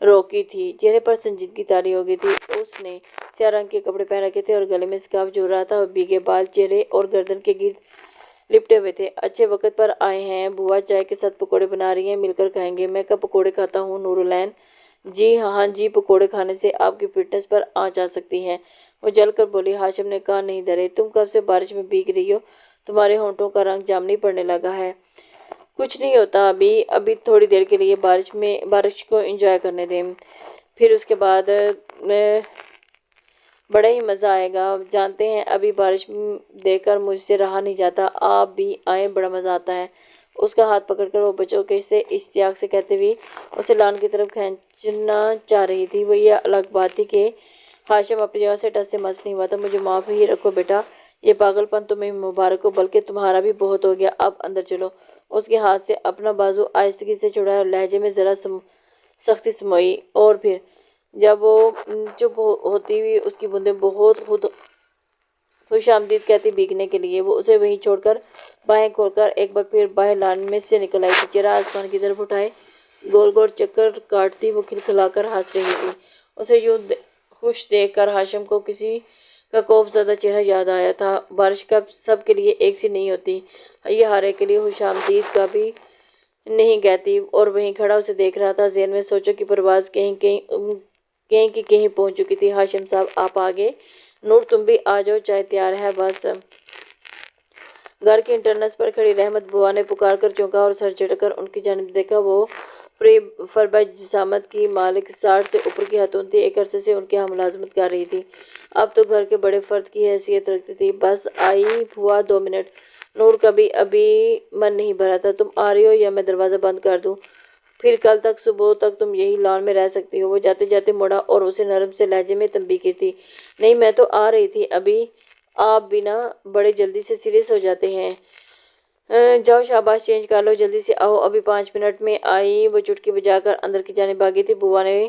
روکی تھی، چہرے پر سنجیدگی طاری ہو گئی تھی۔ اس نے سیاہ رنگ کے کپڑے پہن رکھے تھے، اور گلے میں اسکارف جھول رہا تھا، اور بھیگے بال چہرے اور گردن کے گرد لپٹے ہوئے تھے۔ اچھے وقت پر آئے ہیں، بوا چائے کے ساتھ پکوڑے بنا رہی ہیں، مل کر کھائیں گے۔ میں کب پکوڑے کھاتا ہوں نورالعین؟ جی ہاں جی، پکوڑے کھانے سے آپ کی فٹنس پر آنچ آ سکتی ہے، وہ جل کر بولی۔ ہاشم نے کہا، نہیں درے، تم کب سے بارش میں بھیگ رہی ہو؟ تمہارے ہونٹوں کا رنگ جامنی پڑنے لگا ہے۔ کچھ نہیں ہوتا، ابھی تھوڑی دیر کے لیے بارش کو انجوائے کرنے دیں، پھر اس کے بعد بڑا ہی مزہ آئے گا۔ جانتے ہیں ابھی بارش دیکھ کر مجھ سے رہا نہیں جاتا، آپ بھی آئیں، بڑا مزہ آتا ہے۔ اس کا ہاتھ پکڑ کر وہ بچوں کے سے اشتیاق سے کہتے ہوئے اسے لان کی طرف کھینچنا چاہ رہی تھی۔ وہ یہ الگ بات تھی کہ ہاشم اپنی جگہ سے ٹس سے مس نہیں ہوا تھا۔ مجھے معاف ہی رکھو بیٹا، یہ پاگل پن تمہیں مبارک ہو، بلکہ تمہارا بھی بہت ہو گیا، اب اندر چلو۔ اس کے ہاتھ سے اپنا بازو آہستگی سے چھڑایا اور لہجے میں ذرا سختی سموئی، اور پھر جب وہ چپ ہوتی ہوئی اس کی بوندیں بہت خوش آمدید کہتی بھیگنے کے لیے، وہ اسے وہیں چھوڑ کر باہیں کھول کر ایک بار پھر باہر لان میں سے نکل آئی تھی۔ چہرہ آسمان کی طرف اٹھائے گول گول چکر کاٹتی وہ کھلکھلا کر ہنس رہی تھی۔ اسے یوں خوش دیکھ کر ہاشم کو کسی کا خوف زدہ چہرہ یاد آیا تھا۔ بارش سب کے لیے ایک سی نہیں ہوتی، یہ ہر ایک کے لیے خوش آمدید کا بھی نہیں کہتی۔ اور وہیں کھڑا اسے دیکھ رہا تھا، ذہن میں سوچوں کی پرواز کہیں کی کہیں پہنچ چکی تھی۔ ہاشم صاحب آپ آگے، نور تم بھی آ جاؤ، چائے تیار ہے بس۔ گھر کے انٹرنس پر کھڑی رحمت بوا نے پکار کر چونکا اور سر جھٹک کر ان کی جانب دیکھا۔ وہ فربہ جسامت کی مالک، 60 سے اوپر کی خاتون تھی، ایک عرصے سے ان کے ہاں ملازمت کر رہی تھی، اب تو گھر کے بڑے فرد کی حیثیت رکھتی تھی۔ بس آئی بوا، 2 منٹ۔ نور کا بھی ابھی من نہیں بھرا تھا۔ تم آ رہی ہو یا میں دروازہ بند کر دوں؟ پھر کل تک صبح تک تم یہی لان میں رہ سکتی ہو۔ وہ جاتے جاتے مڑا اور اسے نرم سے لہجے میں تنبیہ کی تھی۔ نہیں میں تو آ رہی تھی ابھی، آپ بھی نا بڑے جلدی سے سیریس ہو جاتے ہیں۔ جاؤ شاباش، چینج کر لو، جلدی سے آؤ، ابھی 5 منٹ میں آئی۔ وہ چٹکی بجا کر اندر کی جانب بھاگی تھی۔ بوا نے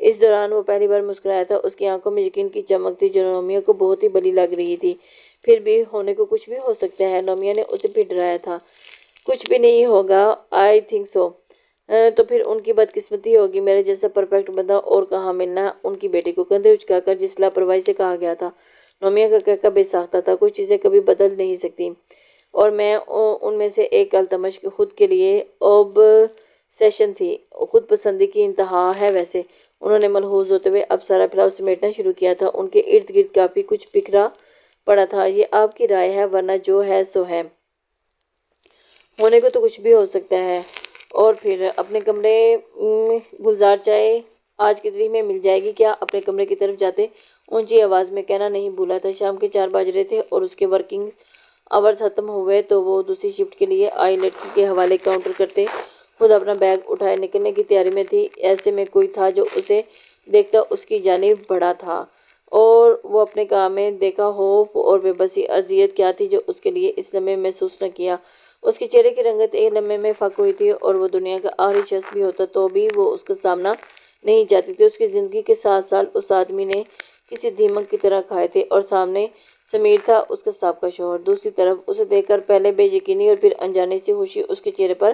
اس دوران وہ پہلی بار مسکرایا تھا۔ اس کی آنکھوں میں یقین کی چمک تھی جو نومیہ کو بہت ہی بلی لگ رہی تھی۔ پھر بھی ہونے کو کچھ بھی ہو سکتا ہے، نومیہ نے اسے پھر ڈرایا تھا۔ کچھ بھی نہیں ہوگا، آئی تھنک سو۔ تو پھر ان کی بدقسمتی ہوگی، میرے جیسا پرفیکٹ بندہ اور کہاں ملنا ہے ان کی بیٹی کو، کندھے اچکا کر جس لاپرواہی سے کہا گیا تھا۔ نومیہ کا کہکا بے ساختہ تھا، کچھ چیزیں کبھی بدل نہیں سکتی، اور میں ان میں سے ایک التمش خود کے لیے اوبسیشن تھی، خود پسندی کی انتہا ہے ویسے۔ انہوں نے ملحوظ ہوتے ہوئے اب سارا پھیلاؤ سمیٹنا شروع کیا تھا۔ ان کے ارد گرد کافی کچھ بکھرا پڑا تھا۔ یہ آپ کی رائے ہے، ورنہ جو ہے سو ہے۔ ہونے کو تو کچھ بھی ہو سکتا ہے۔ اور پھر اپنے کمرے گلزار چائے آج کی تاریخ میں مل جائے گی کیا؟ اپنے کمرے کی طرف جاتے اونچی آواز میں کہنا نہیں بھولا تھا۔ شام کے 4 بج رہے تھے اور اس کے ورکنگ آورز ختم ہوئے تو وہ دوسری شفٹ کے لیے آئی لڑکی کے حوالے کاؤنٹر کرتے خود اپنا بیگ اٹھائے نکلنے کی تیاری میں تھی۔ ایسے میں کوئی تھا جو اسے دیکھتا اس کی جانب بڑھا تھا، اور وہ اپنے کام میں دیکھا خوف اور بے بسی اذیت کیا تھی جو اس کے لیے اس لمحے محسوس نہ کیا۔ اس کے چہرے کی رنگت ایک لمحے میں فاق ہوئی تھی، اور وہ دنیا کا آخری شخص بھی ہوتا تو بھی وہ اس کا سامنا نہیں چاہتی تھی۔ اس کی زندگی کے 7 سال اس آدمی نے کسی دیمک کی طرح کھائے تھے، اور سامنے سمیر تھا، اس کا سابقہ شوہر۔ دوسری طرف اسے دیکھ کر پہلے بے یقینی اور پھر انجانے سی خوشی اس کے چہرے پر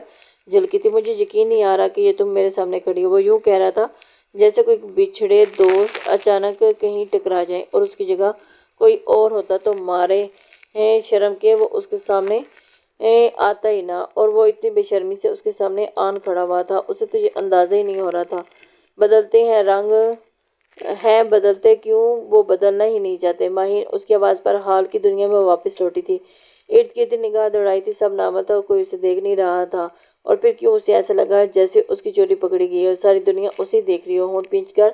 جھلکی تھی۔ مجھے یقین نہیں آ رہا کہ یہ تم میرے سامنے کھڑی ہو، وہ یوں کہہ رہا تھا جیسے کوئی بچھڑے دوست اچانک کہیں ٹکرا جائیں اور اس کی جگہ کوئی اور ہوتا تو مارے شرم کے وہ اس کے سامنے آتا ہی نہ، اور وہ اتنی بے شرمی سے اس کے سامنے آن کھڑا ہوا تھا۔ اسے تو یہ اندازہ ہی نہیں ہو رہا تھا۔ بدلتے ہیں رنگ ہیں، بدلتے کیوں؟ وہ بدلنا ہی نہیں چاہتے۔ ماہین اس کی آواز پر حال کی دنیا میں واپس لوٹی تھی، ارد گرد نگاہ دوڑائی تھی، سب ناول تھا اور کوئی اسے دیکھ نہیں رہا تھا۔ اور پھر کیوں اسے ایسا لگا جیسے اس کی چوری پکڑی گئی ہے اور ساری دنیا اسے دیکھ رہی ہو۔ ہونٹ بھینچ کر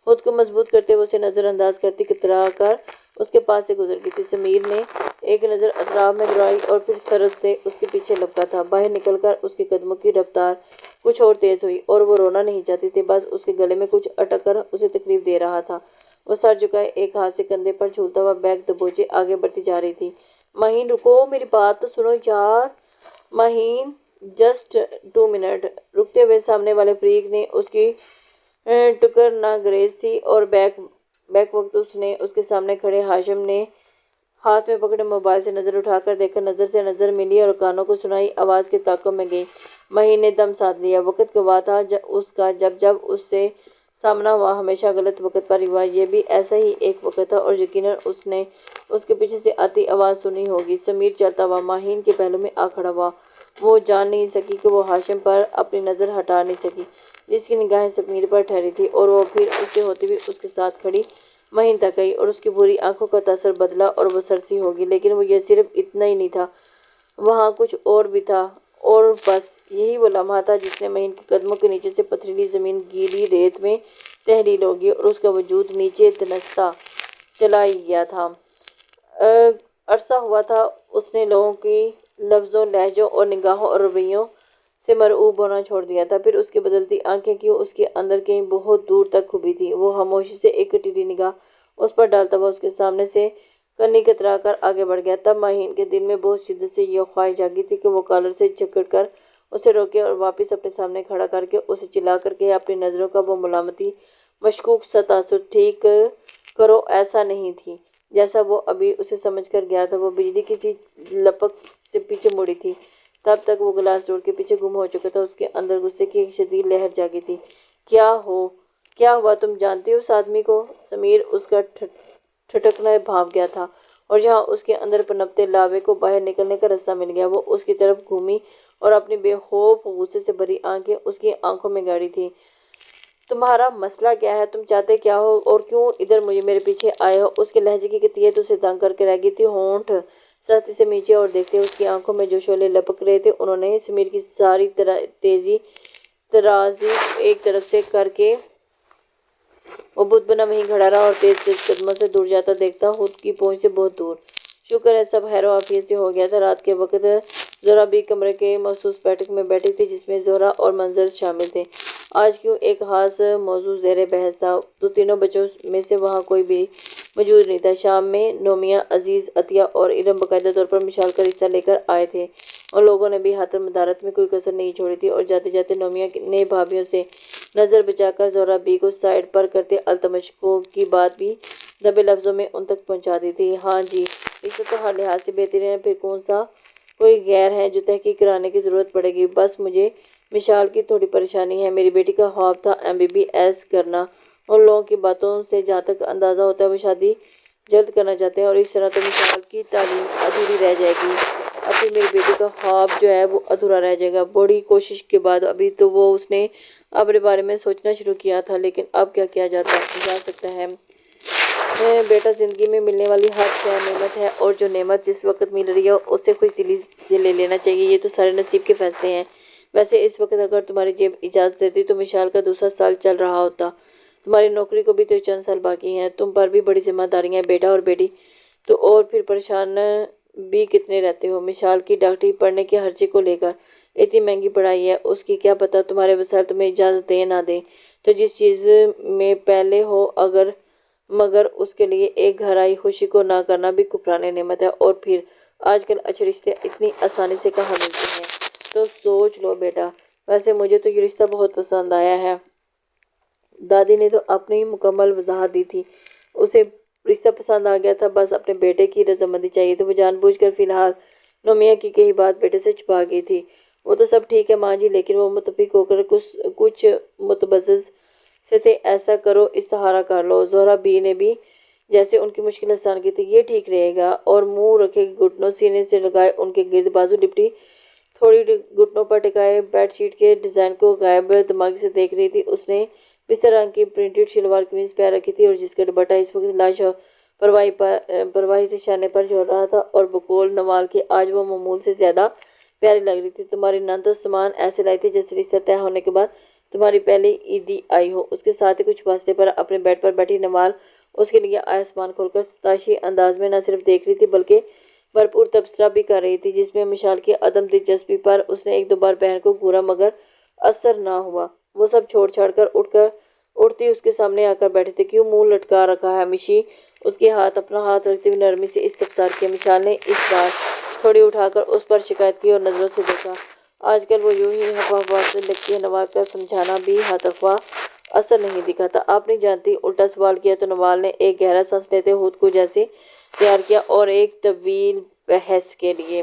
خود کو مضبوط کرتے ہوئے اسے نظر انداز کرتی کترا کر اس کے پاس سے گزر گئی تھی۔ سمیر نے ایک نظر اطراف میں دوڑائی اور پھر سرعت سے اس کے پیچھے لپکا تھا۔ باہر نکل کر اس کے قدموں کی رفتار کچھ اور تیز ہوئی، اور وہ رونا نہیں چاہتی تھی، بس اس کے گلے میں کچھ اٹک کر اسے تکلیف دے رہا تھا۔ وہ سر جھکائے ایک ہاتھ سے کندھے پر جھولتا ہوا بیگ دبوچے آگے بڑھتی جا رہی تھی۔ ماہین رکو، میری بات تو سنو یار۔ Maheen just 2 minute. رکتے ہوئے سامنے والے فریق نے اس کی ٹکر نہ گریز تھی، اور بیک وقت اس نے اس کے سامنے کھڑے ہاشم نے ہاتھ میں پکڑے موبائل سے نظر اٹھا کر دیکھا، نظر سے نظر ملی اور کانوں کو سنائی آواز کے تعاقب میں گئی۔ ماہین نے دم ساتھ لیا۔ وقت گواہ تھا اس کا، جب اس سے سامنا ہوا ہمیشہ غلط وقت پر ہی ہوا۔ یہ بھی ایسا ہی ایک وقت تھا، اور یقیناً اس نے اس کے پیچھے سے آتی آواز سنی ہوگی۔ سمیر چلتا ہوا ماہین کے پہلو میں آ کھڑا ہوا۔ وہ جان نہیں سکی کہ وہ ہاشم پر اپنی نظر ہٹا نہیں سکی جس کی نگاہیں سمیر پر ٹھہری تھی، اور وہ پھر اس سے ہوتے ہوئے اس کے ساتھ کھڑی ماہین تک گئی، اور اس کی بری آنکھوں کا تاثر بدلا اور وہ سرسی ہوگی۔ لیکن وہ یہ صرف اتنا ہی نہیں تھا، وہاں کچھ اور بھی تھا، اور بس یہی وہ لمحہ تھا جس نے ماہین کے قدموں کے نیچے سے پتھریلی زمین گیلی ریت میں تحلیل ہوگی، اور اس کا وجود نیچے دھنستا چلا ہی گیا تھا۔ عرصہ ہوا تھا اس نے لوگوں کی لفظوں، لہجوں اور نگاہوں اور رویوں سے مرعوب ہونا چھوڑ دیا تھا۔ پھر اس کی بدلتی آنکھیں کیوں اس کے اندر کہیں بہت دور تک کھبی تھی۔ وہ خاموشی سے ایک کٹیلی نگاہ اس پر ڈالتا ہوا اس کے سامنے سے کنی کترا کر آگے بڑھ گیا۔ تب ماہین کے دل میں بہت شدت سے یہ خواہش جاگی تھی کہ وہ کالر سے جکڑ کر اسے روکے اور واپس اپنے سامنے کھڑا کر کے اسے چلا کر کے اپنی نظروں کا وہ ملامتی مشکوک سا تاثر ٹھیک کرو۔ ایسا نہیں تھی جیسا وہ ابھی اسے سمجھ کر گیا تھا۔ وہ بجلی کی سی لپک سے پیچھے مڑی تھی۔ تب تک وہ گلاس ڈور کے پیچھے گم ہو چکا تھا۔ اس کے اندر غصے کی ایک شدید لہر جاگی تھی۔ کیا ہوا؟ تم جانتی ہو اس آدمی کو؟ سمیر اس کا ٹھٹکنا بھانپ گیا تھا، اور جہاں اس کے اندر پنپتے لاوے کو باہر نکلنے کا راستہ مل گیا۔ وہ اس کی طرف گھومی اور اپنی بے خوف غصے سے بھری آنکھیں اس کی آنکھوں میں گاڑی تھی۔ تمہارا مسئلہ کیا ہے؟ تم چاہتے کیا ہو اور کیوں ادھر میرے پیچھے آئے ہو؟ اس کے لہجے کی قطعیت اسے دنگ کر کے رہ گئی تھی۔ ہونٹ سختی سے نیچے اور دیکھتے اس کی آنکھوں میں جو شعلے لپک رہے تھے انہوں نے سمیر کی ساری تیزی ترازی ایک طرف سے کر کے وہ بت بنا وہیں کھڑا رہا اور تیز تیز قدموں سے دور جاتا دیکھتا، خود کی پہنچ سے بہت دور۔ شکر ہے سب خیر و عافیت سے ہو گیا تھا۔ رات کے وقت زہرا بھی کمرے کے مخصوص بیٹھک میں بیٹھی تھی جس میں زہرا اور منظر شامل تھے۔ آج کیوں ایک خاص موضوع زیر بحث تھا۔ تو تینوں بچوں میں سے وہاں کوئی بھی موجود نہیں تھا۔ شام میں نومیہ، عزیز، عطیہ اور ارم باقاعدہ طور پر مشال کا حصہ لے کر آئے تھے۔ ان لوگوں نے بھی حاتم مدارت میں کوئی کسر نہیں چھوڑی تھی، اور جاتے جاتے نومیہ نے بھابھیوں سے نظر بچا کر زہرا بی کو سائڈ پر کرتے التمش کی بات بھی دبے لفظوں میں ان تک پہنچا دی تھی۔ ہاں جی، رشتہ تو ہر لحاظ سے بہترین ہے، پھر کون سا کوئی غیر ہے جو تحقیق کرانے کی ضرورت پڑے گی؟ بس مجھے مشال کی تھوڑی پریشانی ہے۔ میری بیٹی کا خواب تھا MBBS کرنا۔ ان لوگوں کی باتوں سے جہاں تک اندازہ ہوتا ہے وہ شادی جلد کرنا چاہتے ہیں اور اس طرح تو مشال کی تعلیم ادھوری رہ جائے گی۔ اب پھر میری بیٹی کا خواب جو ہے وہ ادھورا رہ جائے گا۔ بڑی کوشش کے بعد ابھی تو اس نے اپنے بارے میں سوچنا شروع کیا تھا، لیکن اب کیا کیا جا سکتا ہے؟ بیٹا، زندگی میں ملنے والی ہر شے نعمت ہے، اور جو نعمت جس وقت مل رہی ہے اسے خوش دلی سے لے لینا چاہیے۔ یہ تو سارے نصیب کے فیصلے ہیں۔ ویسے اس وقت اگر تمہاری جیب اجازت دیتی تو مشال کا دوسرا سال چل رہا ہوتا۔ تمہاری نوکری کو بھی تو چند سال باقی ہیں۔ تم پر بھی بڑی ذمہ داریاں ہیں بیٹا، اور بیٹی تو اور پھر پریشان بھی کتنے رہتے ہو۔ مشال کی ڈاکٹری پڑھنے کے خرچے کو لے کر اتنی مہنگی پڑھائی ہے، اس کی کیا پتہ تمہارے وسائل تمہیں اجازت دیں نہ دیں۔ تو جس چیز میں پہلے ہو مگر اس کے لیے ایک گہرائی خوشی کو نہ کرنا بھی کفران نعمت ہے۔ اور پھر آج کل اچھے رشتے اتنی آسانی سے کہاں ملتے ہیں؟ تو سوچ لو بیٹا۔ ویسے مجھے تو یہ رشتہ بہت پسند آیا ہے۔ دادی نے تو اپنی مکمل وضاحت دی تھی۔ اسے رشتہ پسند آ گیا تھا، بس اپنے بیٹے کی رضامندی چاہیے تھی۔ وہ جان بوجھ کر فی الحال نومیہ کی کہی بات بیٹے سے چھپا گئی تھی۔ وہ تو سب ٹھیک ہے ماں جی، لیکن وہ متفق ہو کر کچھ متبزز سے تھے۔ ایسا کرو، استخارہ کر لو۔ زہرا بی نے بھی جیسے ان کی مشکل آسان کی تھی، یہ ٹھیک رہے گا۔ اور منہ رکھے گھٹنوں سینے سے لگائے ان کے گرد بازو لپٹی تھوڑی گھٹنوں پر ٹکائے بیڈ شیٹ کے ڈیزائن کو غائب دماغی سے دیکھ رہی تھی۔ اس نے پستہ رنگ کی پرنٹڈ شلوار قمیض پہن رکھی تھی، اور جس کا دوپٹہ اس وقت لا پرواہی سے شانے پر جھول رہا تھا، اور بقول نوال کے آج وہ معمول سے زیادہ پیاری لگ رہی تھی۔ تمہاری نند تو سامان ایسے لائی تھی جیسے رشتہ طے ہونے کے بعد تمہاری پہلی عیدی آئی ہو۔ اس کے ساتھ ہی کچھ فاصلے پر اپنے بیڈ پر بیٹھی نوال اس کے لیے آسمان کھول کر ستائشی انداز میں نہ صرف دیکھ رہی تھی بلکہ بھرپور تبصرہ بھی کر رہی تھی، جس میں مشال کی عدم دلچسپی پر اس نے ایک دو بار بہن کو گھورا مگر اثر نہ ہوا۔ وہ سب چھوڑ چھاڑ کر اٹھتی اس کے سامنے آ کر بیٹھی تھی۔ کیوں منہ لٹکا رکھا ہے مشی؟ اس کے اپنا ہاتھ رکھتے ہوئے نرمی سے استفسار کیا۔ مشال نے اس بار تھوڑی اٹھا کر اس پر شکایت کی اور نظروں سے دیکھا۔ آج کل وہ یوں ہی ہفا سے لگتی ہے۔ نوال کا سمجھانا بھی ہاتفا اثر نہیں دکھاتا۔ آپ نہیں جانتی؟ الٹا سوال کیا تو نوال نے ایک گہرا سانس لیتے خود کو جیسے تیار کیا، اور ایک طویل بحث کے لیے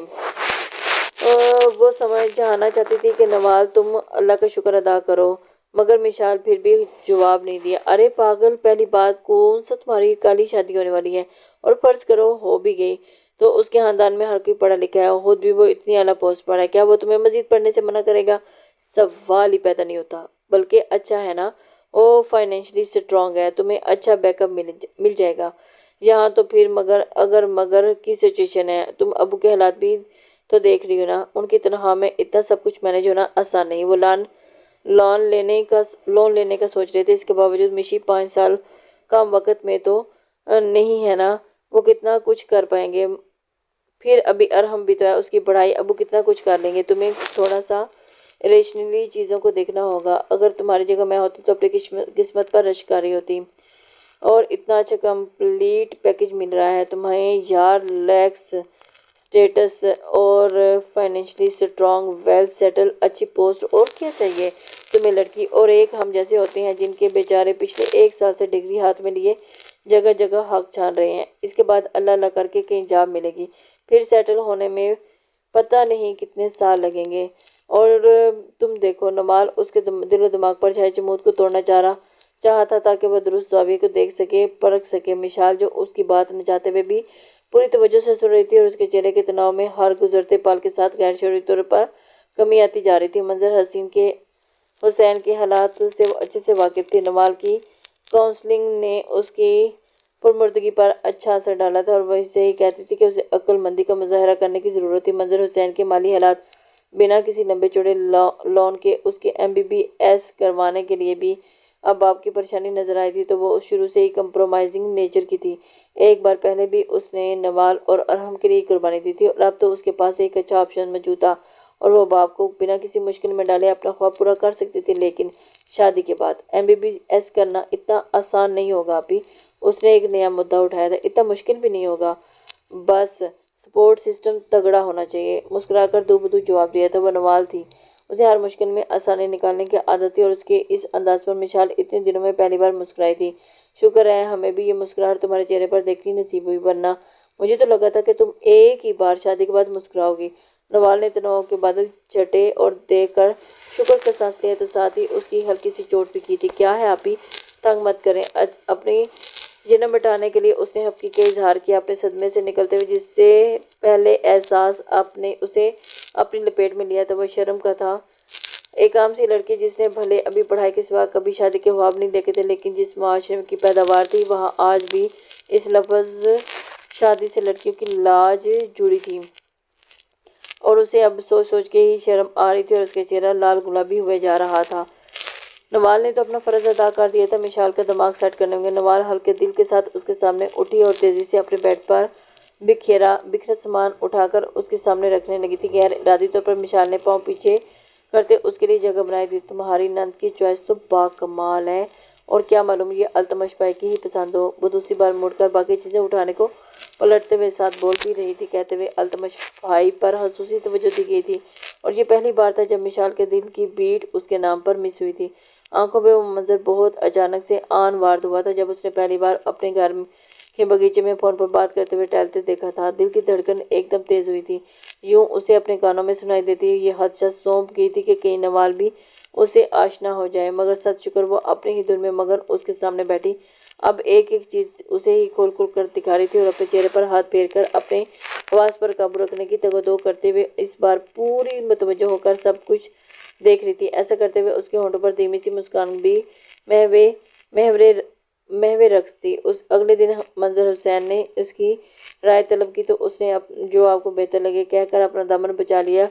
وہ سمجھانا چاہتی تھی کہ نوال تم اللہ کا شکر ادا کرو، مگر مشال پھر بھی جواب نہیں دیا۔ ارے پاگل، پہلی بات کون سا تمہاری کل ہی شادی ہونے والی ہے، اور فرض کرو ہو بھی گئی تو اس کے خاندان میں ہر کوئی پڑھا لکھا ہے، خود بھی وہ اتنی اعلیٰ پوسٹ پر ہے، کیا وہ تمہیں مزید پڑھنے سے منع کرے گا؟ سوال ہی پیدا نہیں ہوتا۔ بلکہ اچھا ہے نا، وہ فائنینشلی سٹرانگ ہے، تمہیں اچھا بیک اپ مل جائے گا یہاں تو۔ پھر مگر کی سچویشن ہے، تم ابو کے حالات بھی تو دیکھ رہی ہو نا، ان کی تنخواہ میں اتنا سب کچھ مینج ہونا آسان نہیں۔ وہ لون لینے کا سوچ رہے تھے، اس کے باوجود مشی 5 سال کم وقت میں تو نہیں ہے نا، وہ کتنا کچھ کر پائیں گے۔ پھر ابھی ارحم بھی تو ہے، اس کی پڑھائی، ابو کتنا کچھ کر لیں گے۔ تمہیں تھوڑا سا ریشنلی چیزوں کو دیکھنا ہوگا۔ اگر تمہاری جگہ میں ہوتی تو اپنی قسمت پر رشک کر رہی ہوتی۔ اور اتنا اچھا کمپلیٹ پیکج مل رہا ہے تمہیں یار، لیکس سٹیٹس اور فائنینشلی سٹرانگ، ویل سیٹل، اچھی پوسٹ، اور کیا چاہیے تمہیں لڑکی؟ اور ایک ہم جیسے ہوتے ہیں جن کے بیچارے پچھلے 1 سال سے ڈگری ہاتھ میں لیے جگہ جگہ حق چھان رہے ہیں، اس کے بعد اللہ اللہ کر کے کہیں جاب ملے گی، پھر سیٹل ہونے میں پتہ نہیں کتنے سال لگیں گے۔ اور تم دیکھو نوال اس کے دل و دماغ پر چھائے جمود کو توڑنا چاہا تھا تاکہ وہ درست زاویے کو دیکھ سکے، پرکھ سکے۔ مشال جو اس کی بات نہ چاہتے ہوئے بھی پوری توجہ سے سن رہی تھی، اور اس کے چہرے کے تناؤ میں ہر گزرتے پل کے ساتھ غیر شعوری طور پر کمی آتی جا رہی تھی۔ منظر حسین کے حالات سے وہ اچھے سے واقف تھی۔ نوال کی کاؤنسلنگ نے اس کی پرمردگی پر اچھا اثر ڈالا تھا، اور وہ اسے ہی کہتی تھی کہ اسے عقل مندی کا مظاہرہ کرنے کی ضرورت تھی۔ منظر حسین کے مالی حالات بنا کسی لمبے چوڑے لون کے اس کے MBBS کروانے کے لیے بھی اب باپ کی پریشانی نظر آئی تھی، تو وہ شروع سے ہی کمپرومائزنگ نیچر کی تھی۔ ایک بار پہلے بھی اس نے نوال اور ارحم کے لیے قربانی دی تھی، اور اب تو اس کے پاس ایک اچھا آپشن موجود تھا، اور وہ باپ کو بنا کسی مشکل میں ڈالے اپنا خواب پورا کر سکتی تھی۔ لیکن شادی کے بعد MBBS کرنا اتنا آسان نہیں ہوگا ابھی۔ اس نے ایک نیا مدعا اٹھایا تھا۔ اتنا مشکل بھی نہیں ہوگا، بس سپورٹ سسٹم تگڑا ہونا چاہیے۔ مسکرا کر دو بدو جواب دیا تھا۔ وہ نوال تھی، اسے ہر مشکل میں آسانی نکالنے کی عادت تھی اور اس کے اس انداز پر مشال اتنے دنوں میں پہلی بار مسکرائی تھی۔ شکر ہے ہمیں بھی یہ مسکراہٹ تمہارے چہرے پر دیکھنی نصیب ہوئی، ورنہ مجھے تو لگا تھا کہ تم ایک ہی بار شادی کے بعد مسکراؤ گی۔ نوال نے تناؤ کے بادل چھٹے اور دیکھ کر شکر کا سانس لیا تو ساتھ ہی اس کی ہلکی سی چوٹ بھی کی تھی۔ کیا ہے آپی، تنگ مت کریں۔ اپنی جنم مٹانے کے لیے اس نے حقیقت کا اظہار کیا، اپنے صدمے سے نکلتے ہوئے جس سے پہلے احساس نے اسے اپنی لپیٹ میں لیا تھا وہ شرم کا تھا۔ ایک عام سی لڑکی جس نے بھلے ابھی پڑھائی کے سوا کبھی شادی کے خواب نہیں دیکھے تھے، لیکن جس معاشرے کی پیداوار تھی وہاں آج بھی اس لفظ شادی سے لڑکیوں کی لاج جڑی تھی، اور اسے اب سوچ سوچ کے ہی شرم آ رہی تھی اور اس کا چہرہ لال گلابی ہوئے جا رہا تھا۔ نوال نے تو اپنا فرض ادا کر دیا تھا مشال کا دماغ سیٹ کرنے میں۔ نوال ہلکے دل کے ساتھ اس کے سامنے اٹھی اور تیزی سے اپنے بیڈ پر بکھرا سامان اٹھا کر اس کے سامنے رکھنے لگی تھی۔ غیر ارادی طور پر مشال نے پاؤں پیچھے کرتے اس کے لیے جگہ بنائی تھی۔ تمہاری نند کی چوائس تو باکمال ہے، اور کیا معلوم یہ التمش بھائی کی ہی پسند ہو۔ وہ دوسری بار مڑ کر باقی چیزیں اٹھانے کو پلٹتے ہوئے ساتھ بول بھی رہی تھی، کہتے ہوئے التمش بھائی پر خصوصی توجہ دی گئی تھی، اور یہ پہلی بار تھا جب مشال کے دل کی بیٹ اس کے نام پر مس ہوئی تھی۔ آنکھوں پہ وہ منظر بہت اچانک سے آن وارد ہوا تھا جب اس نے پہلی بار اپنے گھر کے باغیچے میں فون پر بات کرتے ہوئے ٹہلتے دیکھا تھا۔ دل کی دھڑکن ایک دم تیز ہوئی تھی، یوں اسے اپنے کانوں میں سنائی دیتی یہ خدشہ سونپ گئی تھی کہ کہیں نوال بھی اسے آشنا ہو جائے، مگر سچ شکر وہ اپنے ہی دھن میں مگن اس کے سامنے بیٹھی اب ایک ایک چیز اسے ہی کھول کھول کر دکھا رہی تھی، اور اپنے چہرے پر ہاتھ پھیر کر اپنے حواس پر قابو رکھنے کی تگ و دو کرتے ہوئے اس بار پوری متوجہ ہو کر سب کچھ دیکھ رہی تھی۔ ایسا کرتے ہوئے اس کے ہونٹوں پر دھیمی سی مسکان بھی محو رقص تھی۔ اگلے دن منظر حسین نے اس کی رائے طلب کی تو اس نے جو آپ کو بہتر لگے کہہ کر اپنا دامن بچا لیا،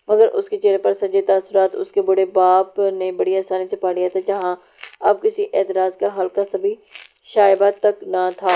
مگر اس کے چہرے پر سجے تاثرات اس کے بوڑھے باپ نے بڑی آسانی سے پا لیا تھا، جہاں اب کسی اعتراض کا ہلکا سا بھی شائبہ تک نہ تھا۔